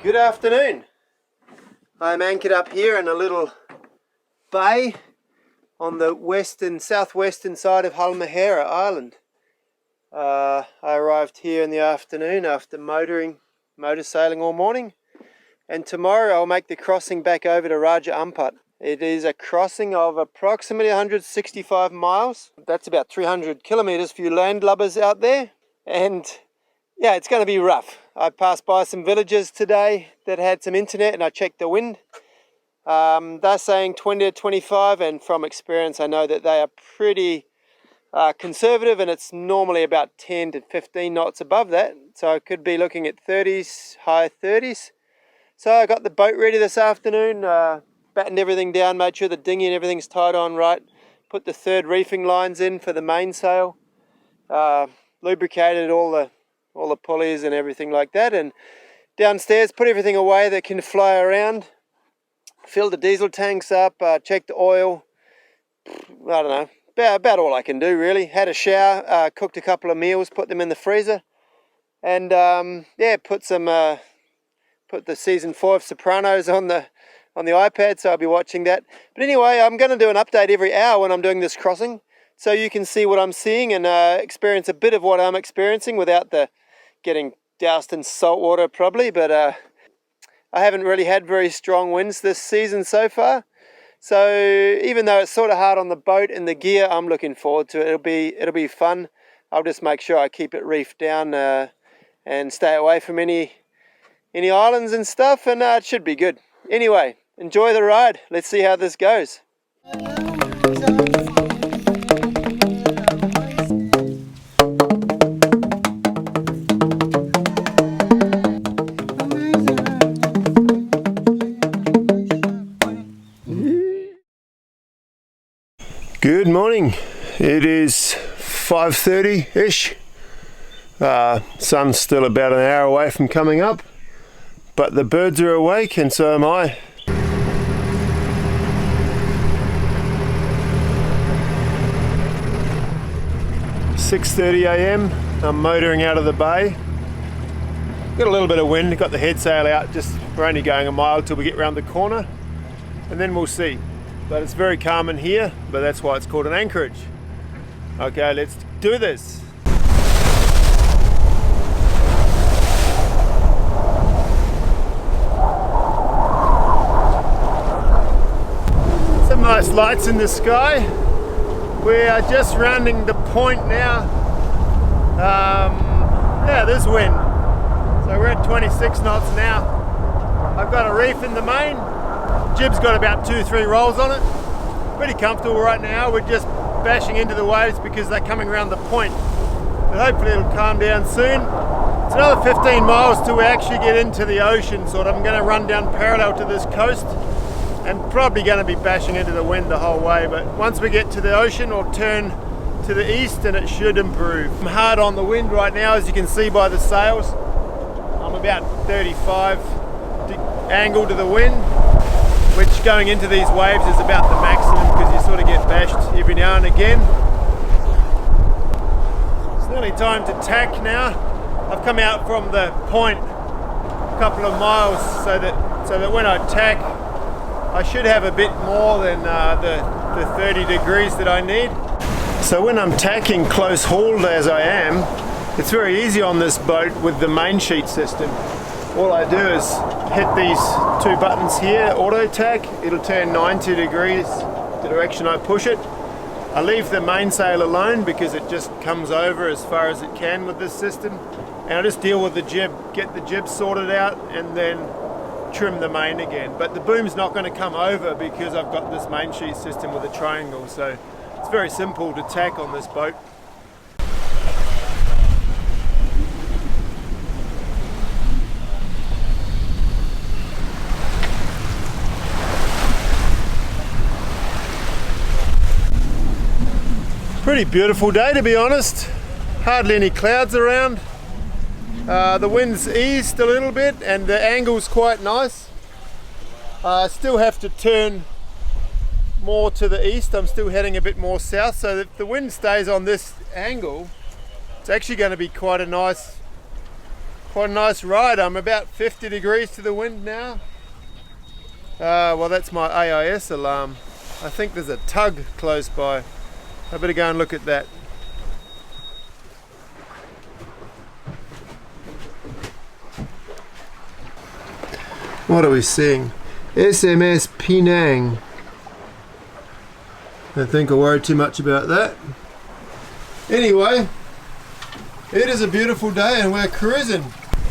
Good afternoon. I'm anchored up here in a little bay on the southwestern side of Halmahera Island. I arrived here in the afternoon after motor sailing all morning, and tomorrow I'll make the crossing back over to Raja Ampat. It is a crossing of approximately 165 miles. That's about 300 kilometers for you landlubbers out there. And yeah, it's going to be rough. I passed by some villages today that had some internet and I checked the wind. They're saying 20 to 25, and from experience I know that they are pretty conservative, and it's normally about 10 to 15 knots above that. So I could be looking at 30s, high 30s. So I got the boat ready this afternoon, battened everything down, made sure the dinghy and everything's tied on right, put the third reefing lines in for the mainsail, lubricated all the pulleys and everything like that, and downstairs put everything away that can fly around, filled the diesel tanks up, checked the oil. I don't know, about all I can do really. Had a shower, cooked a couple of meals, put them in the freezer, and yeah, put the season 4 of Sopranos on the iPad, so I'll be watching that. But anyway, I'm going to do an update every hour when I'm doing this crossing, so you can see what I'm seeing and experience a bit of what I'm experiencing without the getting doused in salt water probably. But I haven't really had very strong winds this season so far, so even though it's sort of hard on the boat and the gear, I'm looking forward to it. It'll be fun. I'll just make sure I keep it reefed down and stay away from any islands and stuff, and it should be good. Anyway, enjoy the ride. Let's see how this goes. Good morning. It is 5:30-ish. Sun's still about an hour away from coming up, but the birds are awake and so am I. .30 a.m. I'm motoring out of the bay. Got a little bit of wind, got the head sail out, we're only going a mile till we get round the corner, and then we'll see. But it's very calm in here, but that's why it's called an anchorage. Okay, let's do this. Some nice lights in the sky. We are just rounding the point now. Yeah, there's wind. So we're at 26 knots now. I've got a reef in the main. Jib's got about 2-3 rolls on it. Pretty comfortable right now. We're just bashing into the waves because they're coming around the point. But hopefully it'll calm down soon. It's another 15 miles till we actually get into the ocean. I'm going to run down parallel to this coast, and probably going to be bashing into the wind the whole way, but once we get to the ocean we'll turn to the east and it should improve. I'm hard on the wind right now, as you can see by the sails. I'm about 35 angle to the wind, which going into these waves is about the maximum because you sort of get bashed every now and again. It's nearly time to tack now. I've come out from the point a couple of miles so that when I tack I should have a bit more than the 30 degrees that I need. So when I'm tacking close hauled as I am, it's very easy on this boat with the main sheet system. All I do is hit these 2 buttons here, auto tack. It'll turn 90 degrees the direction I push it. I leave the mainsail alone because it just comes over as far as it can with this system. And I just deal with the jib, get the jib sorted out, and then trim the main again. But the boom's not going to come over because I've got this main sheet system with a triangle, so it's very simple to tack on this boat. Pretty beautiful day, to be honest. Hardly any clouds around. The wind's eased a little bit and the angle's quite nice. I still have to turn more to the east. I'm still heading a bit more south, so if the wind stays on this angle, it's actually going to be quite a nice Quite a nice ride. I'm about 50 degrees to the wind now. Well, that's my AIS alarm. I think there's a tug close by. I better go and look at that. What are we seeing? SMS Penang. Don't think I'll worry too much about that. Anyway, it is a beautiful day and we're cruising.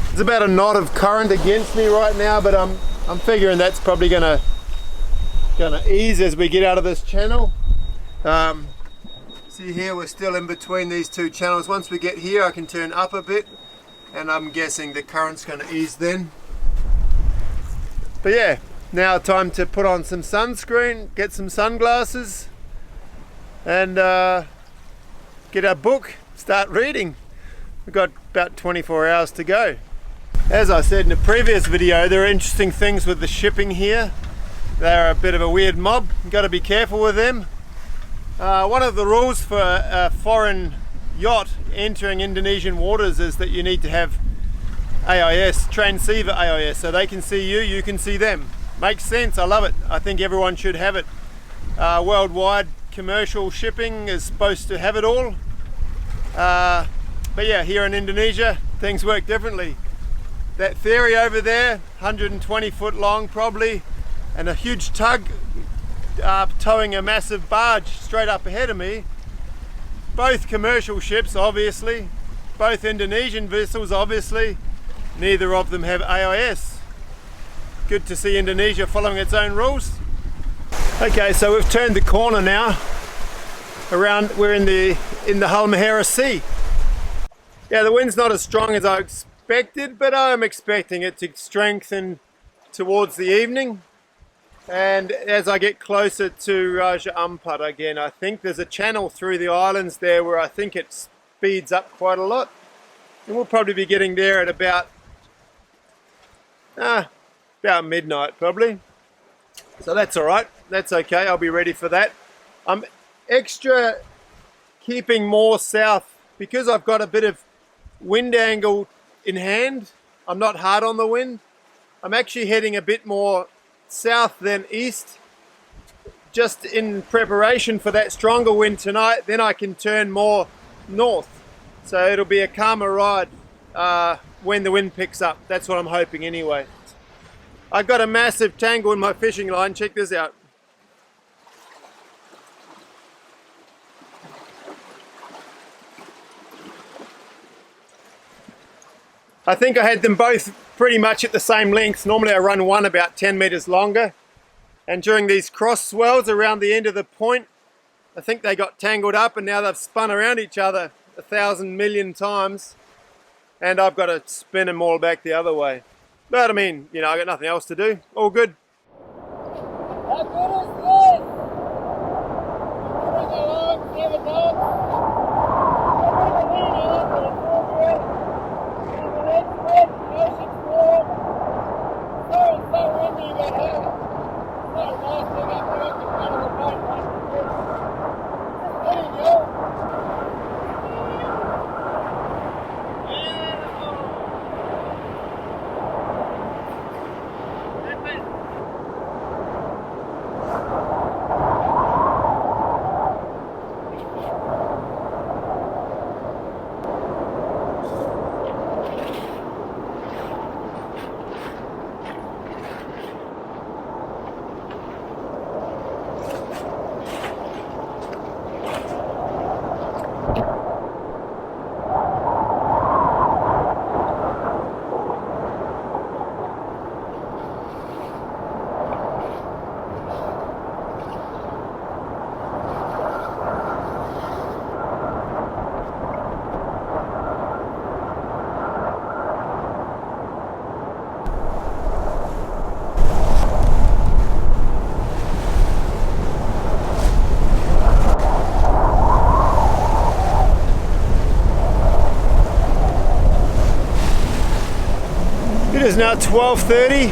There's about a knot of current against me right now, but I'm figuring that's probably gonna ease as we get out of this channel. See here, we're still in between these two channels. Once we get here, I can turn up a bit, and I'm guessing the current's gonna ease then. But yeah, now time to put on some sunscreen, get some sunglasses, and get our book, start reading. We've got about 24 hours to go. As I said in a previous video, there are interesting things with the shipping here. They're a bit of a weird mob. You've got to be careful with them. One of the rules for a foreign yacht entering Indonesian waters is that you need to have AIS, transceiver AIS, so they can see you, you can see them. Makes sense, I love it. I think everyone should have it. Worldwide commercial shipping is supposed to have it all. But yeah, here in Indonesia, things work differently. That ferry over there, 120 foot long probably, and a huge tug towing a massive barge straight up ahead of me. Both commercial ships, obviously. Both Indonesian vessels, obviously. Neither of them have AIS. Good to see Indonesia following its own rules. Okay, so we've turned the corner now. We're in the Halmahera Sea. Yeah, the wind's not as strong as I expected, but I'm expecting it to strengthen towards the evening. And as I get closer to Raja Ampat again, I think there's a channel through the islands there where I think it speeds up quite a lot. And we'll probably be getting there at about midnight probably. So that's all right, that's okay, I'll be ready for that. I'm extra keeping more south because I've got a bit of wind angle in hand. I'm not hard on the wind. I'm actually heading a bit more south than east, just in preparation for that stronger wind tonight. Then I can turn more north, so it'll be a calmer ride when the wind picks up. That's what I'm hoping anyway. I've got a massive tangle in my fishing line, check this out. I think I had them both pretty much at the same length. Normally I run one about 10 meters longer, and during these cross swells around the end of the point, I think they got tangled up and now they've spun around each other 1,000 million times, and I've got to spin them all back the other way. But I mean, you know, I got nothing else to do. All good. How good is this? Moving along, 7 knots. I'm going to lean on, but it's all good. And the next wind, the ocean's warm. Sorry, it's so windy, but hey, it's not a nice thing up there at the front of the boat. Just kidding, yo. It is now 12:30.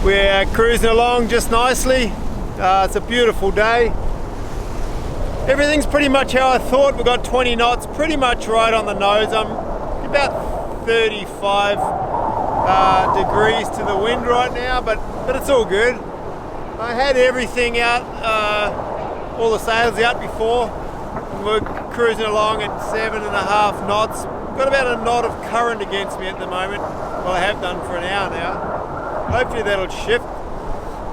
We're cruising along just nicely. It's a beautiful day. Everything's pretty much how I thought. We've got 20 knots, pretty much right on the nose. I'm about 35 degrees to the wind right now, but it's all good. I had everything out, all the sails out before. We're cruising along at 7.5 knots. Got about a knot of current against me at the moment. Well, I have done for an hour now. Hopefully that'll shift.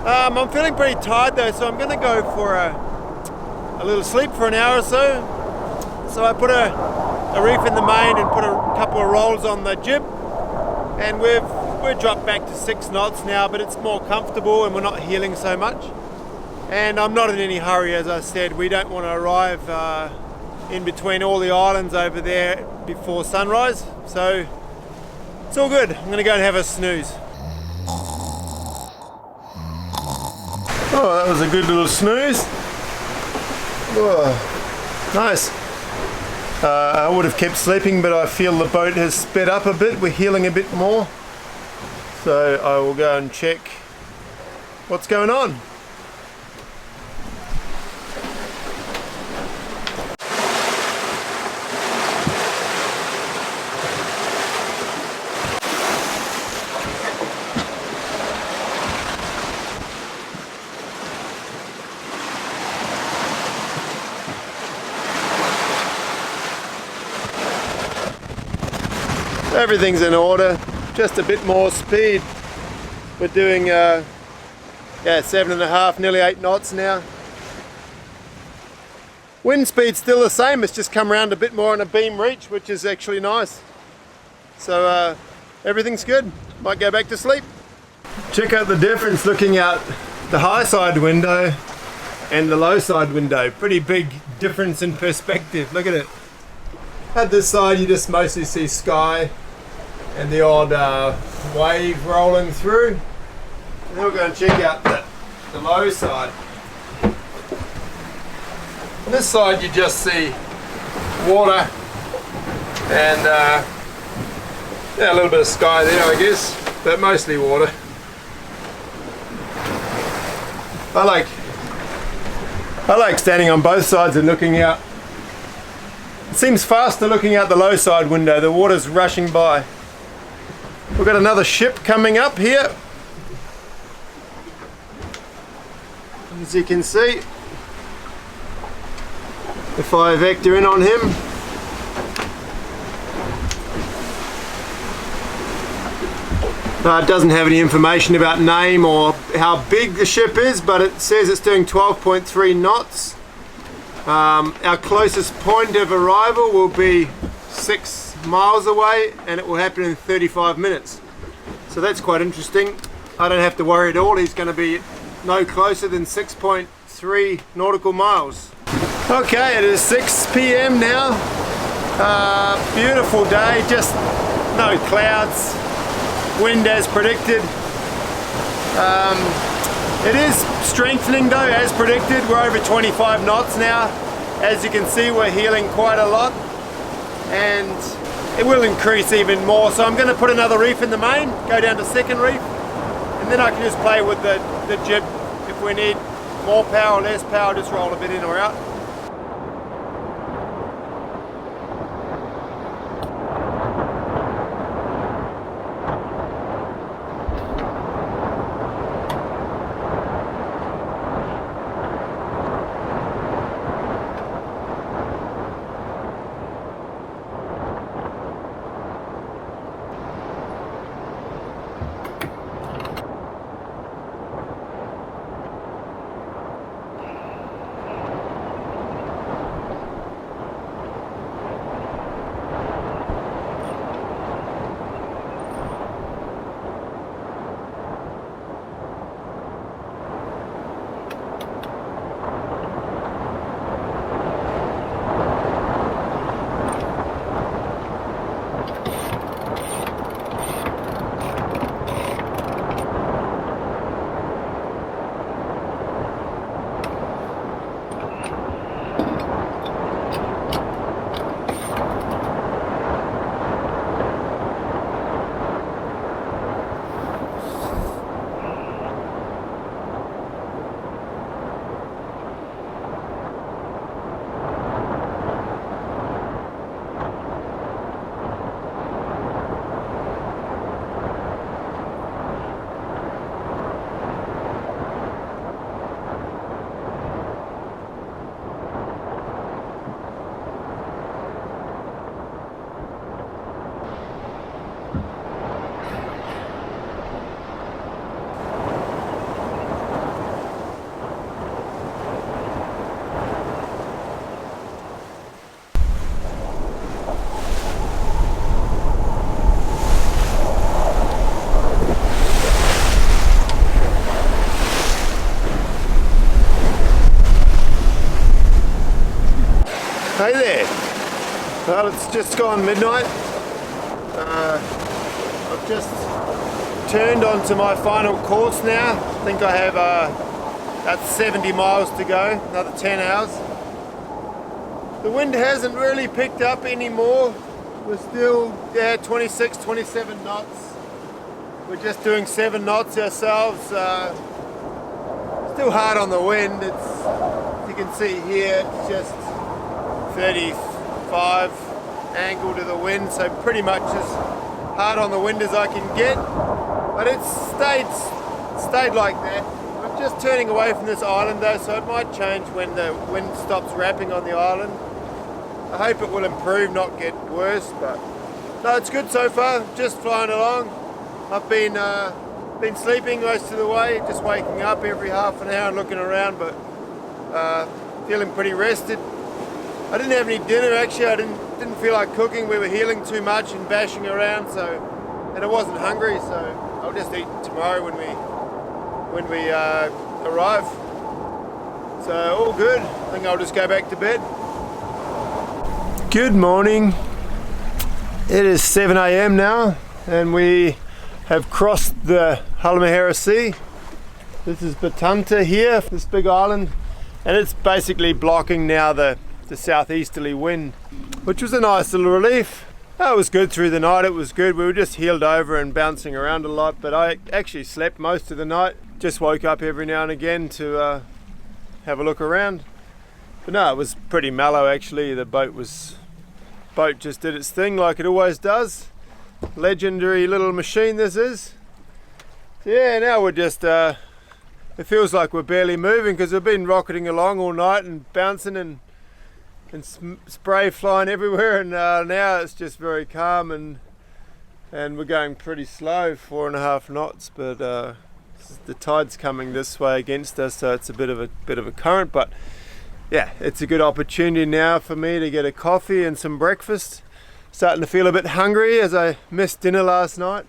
I'm feeling pretty tired though, so I'm going to go for a little sleep for an hour or so. So I put a reef in the main and put a couple of rolls on the jib, and we're dropped back to 6 knots now, but it's more comfortable and we're not heeling so much. And I'm not in any hurry, as I said. We don't want to arrive in between all the islands over there before sunrise, so it's all good. I'm going to go and have a snooze. Oh, that was a good little snooze. Oh, nice. I would have kept sleeping, but I feel the boat has sped up a bit. We're heeling a bit more. So I will go and check what's going on. Everything's in order, just a bit more speed. We're doing 7.5, nearly 8 knots now. Wind speed's still the same, it's just come around a bit more on a beam reach, which is actually nice. So everything's good. Might go back to sleep. Check out the difference looking out the high side window and the low side window. Pretty big difference in perspective, look at it. At this side you just mostly see sky and the odd wave rolling through. And then we're going to check out the low side. On this side you just see water and a little bit of sky there, I guess, but mostly water. I like standing on both sides and looking out. It seems faster looking out the low side window, the water's rushing by. We've got another ship coming up here. As you can see, if I vector in on him, it doesn't have any information about name or how big the ship is, but it says it's doing 12.3 knots. Our closest point of arrival will be 6 miles away, and it will happen in 35 minutes. So that's quite interesting. I don't have to worry at all. He's going to be no closer than 6.3 nautical miles. Okay, it is 6 p.m. now. Beautiful day, just no clouds. Wind as predicted. It is strengthening though, as predicted. We're over 25 knots now. As you can see, we're heeling quite a lot, and it will increase even more. So I'm going to put another reef in the main, go down to second reef, and then I can just play with the jib. If we need more power or less power, just roll a bit in or out. Hey there. Well, it's just gone midnight. I've just turned onto my final course now. I think I have about 70 miles to go, another 10 hours. The wind hasn't really picked up anymore. We're still 26, 27 knots. We're just doing 7 knots ourselves. Still hard on the wind. It's, as you can see here, it's just 35 angle to the wind, so pretty much as hard on the wind as I can get. But it's stayed like that. I'm just turning away from this island though, so it might change when the wind stops rapping on the island. I hope it will improve, not get worse, but no, it's good so far, just flying along. I've been sleeping most of the way, just waking up every half an hour and looking around, but feeling pretty rested. I didn't have any dinner actually. I didn't feel like cooking. We were healing too much and bashing around, and I wasn't hungry, so I'll just eat tomorrow when we arrive. So all good. I think I'll just go back to bed. Good morning. It is 7 a.m. now, and we have crossed the Halmahera Sea. This is Batanta here, this big island, and it's basically blocking now the southeasterly wind, which was a nice little relief. It was good through the night, it was good. We were just heeled over and bouncing around a lot, but I actually slept most of the night. Just woke up every now and again to have a look around. But no, it was pretty mellow actually. The boat just did its thing like it always does. Legendary little machine this is. So yeah, now we're just, it feels like we're barely moving because we've been rocketing along all night and bouncing and spray flying everywhere, and now it's just very calm and we're going pretty slow, 4.5 knots, but the tide's coming this way against us, so it's a bit of a current. But yeah, it's a good opportunity now for me to get a coffee and some breakfast. Starting to feel a bit hungry as I missed dinner last night,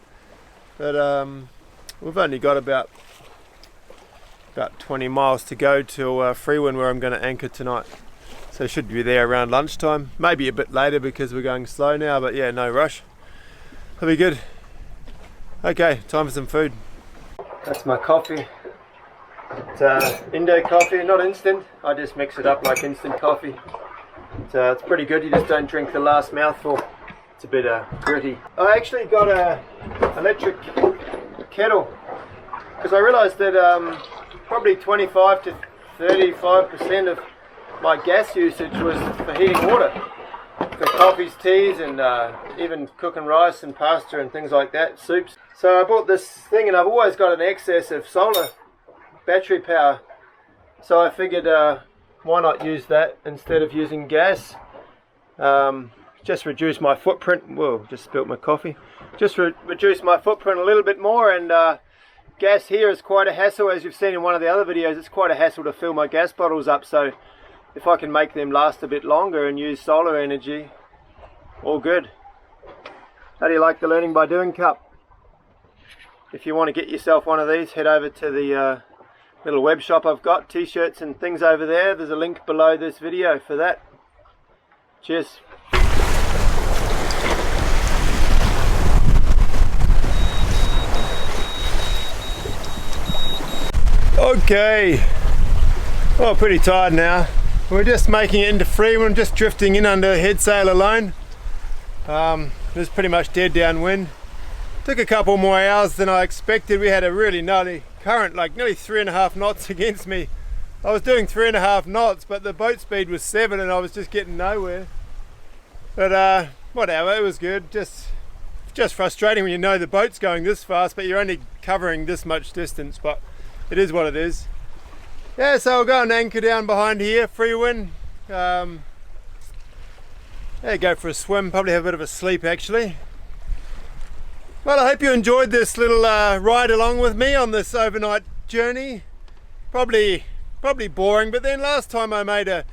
but we've only got about 20 miles to go till Freewind, where I'm going to anchor tonight. So should be there around lunchtime, maybe a bit later because we're going slow now, but yeah, no rush. That'll be good. Okay, time for some food. That's my coffee. It's Indo coffee, not instant. I just mix it up like instant coffee. It's pretty good, you just don't drink the last mouthful. It's a bit gritty. I actually got a electric kettle because I realised that probably 25 to 35% of my gas usage was for heating water, for coffees, teas, and even cooking rice and pasta and things like that, soups. So I bought this thing, and I've always got an excess of solar battery power, so I figured why not use that instead of using gas. Just reduce my footprint. Whoa, just spilt my coffee. Just reduce my footprint a little bit more, and gas here is quite a hassle. As you've seen in one of the other videos, it's quite a hassle to fill my gas bottles up, so if I can make them last a bit longer and use solar energy, all good. How do you like the Learning by Doing cup? If you want to get yourself one of these, head over to the little web shop I've got, t-shirts and things over there. There's a link below this video for that. Cheers. Okay, well, pretty tired now. We're just making it into Freewind, just drifting in under head sail alone. It's pretty much dead downwind. Took a couple more hours than I expected. We had a really gnarly current, like nearly 3.5 knots against me. I was doing 3.5 knots, but the boat speed was 7 and I was just getting nowhere. But whatever, it was good. Just frustrating when you know the boat's going this fast, but you're only covering this much distance, but it is what it is. Yeah, so I'll go and anchor down behind here, Freewind. Yeah, go for a swim, probably have a bit of a sleep actually. Well, I hope you enjoyed this little ride along with me on this overnight journey. Probably boring, but then last time I made a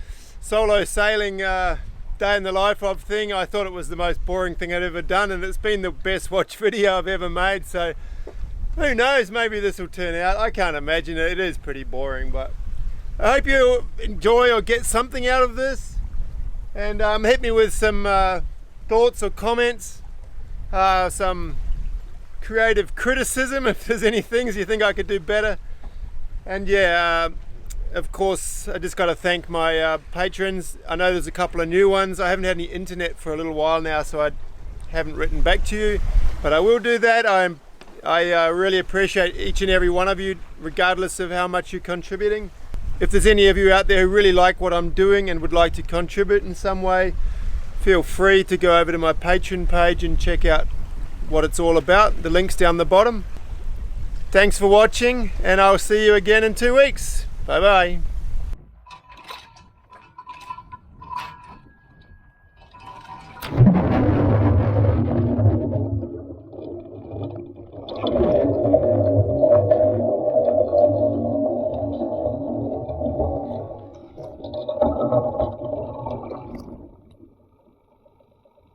solo sailing day in the life of thing, I thought it was the most boring thing I'd ever done, and it's been the best watch video I've ever made, so who knows, maybe this will turn out. I can't imagine it. It is pretty boring, but I hope you enjoy or get something out of this. and hit me with some thoughts or comments, some creative criticism if there's any things you think I could do better. And yeah, of course, I just got to thank my patrons. I know there's a couple of new ones. I haven't had any internet for a little while now, so I haven't written back to you, but I will do that. I really appreciate each and every one of you, regardless of how much you're contributing. If there's any of you out there who really like what I'm doing and would like to contribute in some way, feel free to go over to my Patreon page and check out what it's all about. The link's down the bottom. Thanks for watching, and I'll see you again in 2 weeks. Bye bye.